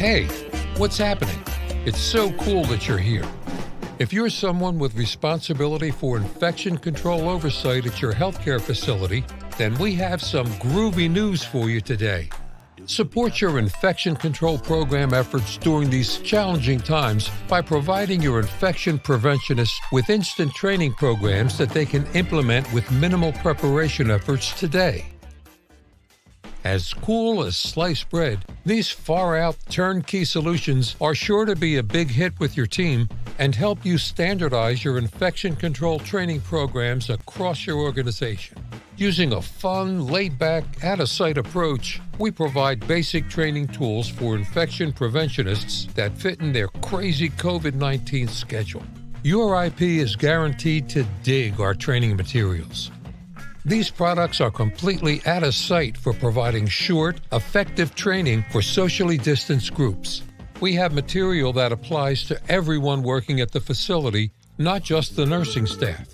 Hey, what's happening? It's so cool that you're here. If you're someone with responsibility for infection control oversight at your healthcare facility, then we have some groovy news for you today. Support your infection control program efforts during these challenging times by providing your infection preventionists with instant training programs that they can implement with minimal preparation efforts today. As cool as sliced bread, these far-out turnkey solutions are sure to be a big hit with your team and help you standardize your infection control training programs across your organization. Using a fun, laid-back, out-of-sight approach, we provide basic training tools for infection preventionists that fit in their crazy COVID-19 schedule. Your IP is guaranteed to dig our training materials. These products are completely out of sight for providing short, effective training for socially distanced groups. We have material that applies to everyone working at the facility, not just the nursing staff.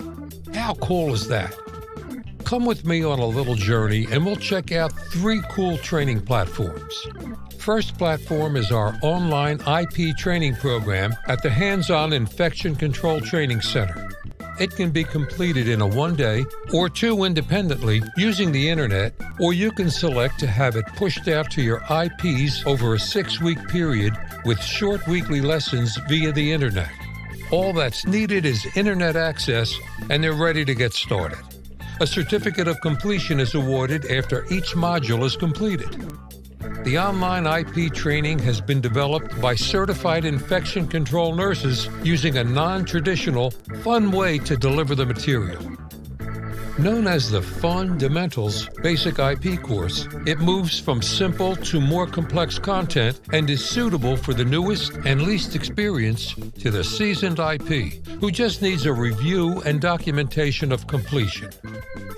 How cool is that? Come with me on a little journey and we'll check out 3 cool training platforms. First platform is our online IP training program at the Hands-On Infection Control Training Center. It can be completed in a 1-day or 2 independently using the internet, or you can select to have it pushed out to your IPs over a 6-week period with short weekly lessons via the internet. All that's needed is internet access and they're ready to get started. A certificate of completion is awarded after each module is completed. The online IP training has been developed by certified infection control nurses using a non-traditional, fun way to deliver the material. Known as the Fundamentals Basic IP course, it moves from simple to more complex content and is suitable for the newest and least experienced to the seasoned IP, who just needs a review and documentation of completion.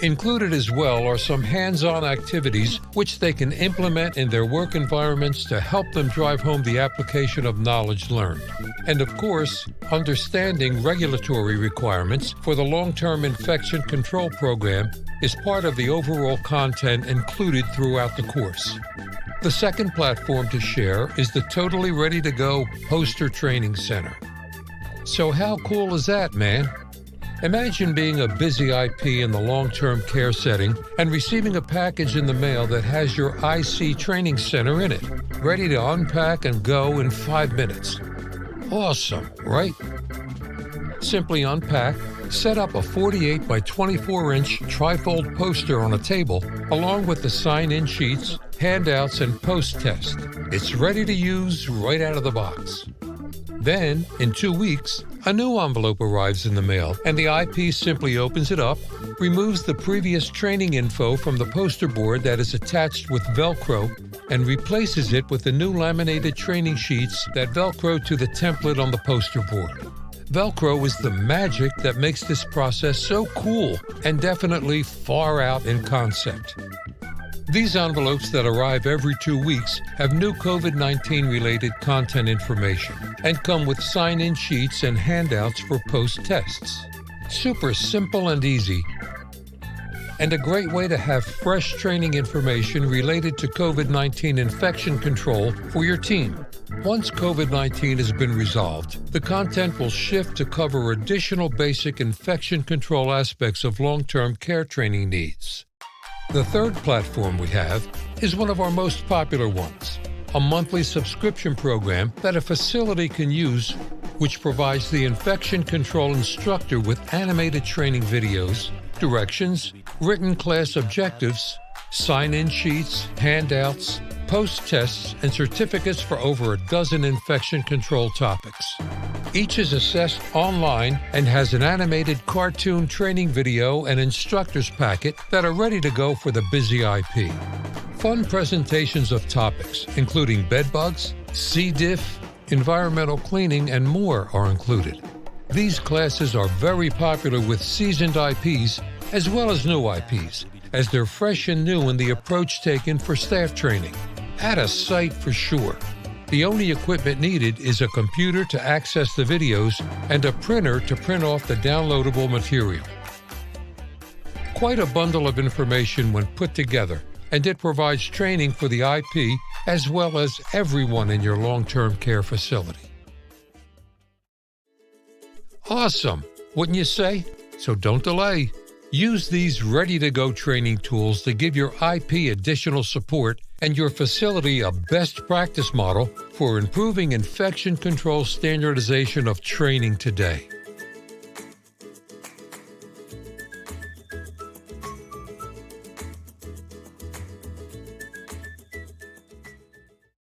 Included as well are some hands-on activities which they can implement in their work environments to help them drive home the application of knowledge learned. And of course, understanding regulatory requirements for the long-term infection control program is part of the overall content included throughout the course. The second platform to share is the totally ready-to-go Poster Training Center. So how cool is that, man? Imagine being a busy IP in the long-term care setting and receiving a package in the mail that has your IC training center in it, ready to unpack and go in 5 minutes. Awesome, right? Simply unpack, set up a 48 by 24-inch trifold poster on a table, along with the sign-in sheets, handouts, and post test. It's ready to use right out of the box. Then, in 2 weeks, a new envelope arrives in the mail, and the IP simply opens it up, removes the previous training info from the poster board that is attached with Velcro, and replaces it with the new laminated training sheets that Velcro to the template on the poster board. Velcro is the magic that makes this process so cool and definitely far out in concept. These envelopes that arrive every 2 weeks have new COVID-19 related content information and come with sign-in sheets and handouts for post-tests. Super simple and easy, and a great way to have fresh training information related to COVID-19 infection control for your team. Once COVID-19 has been resolved, the content will shift to cover additional basic infection control aspects of long-term care training needs. The third platform we have is one of our most popular ones, a monthly subscription program that a facility can use, which provides the infection control instructor with animated training videos, directions, written class objectives, sign-in sheets, handouts, post-tests, and certificates for over a dozen infection control topics. Each is assessed online and has an animated cartoon training video and instructor's packet that are ready to go for the busy IP. Fun presentations of topics, including bedbugs, C. diff, environmental cleaning, and more are included. These classes are very popular with seasoned IPs as well as new IPs, as they're fresh and new in the approach taken for staff training. Out of sight for sure. The only equipment needed is a computer to access the videos and a printer to print off the downloadable material. Quite a bundle of information when put together, and it provides training for the IP as well as everyone in your long-term care facility. Awesome, wouldn't you say? So don't delay. Use these ready-to-go training tools to give your IP additional support and your facility a best practice model for improving infection control standardization of training today.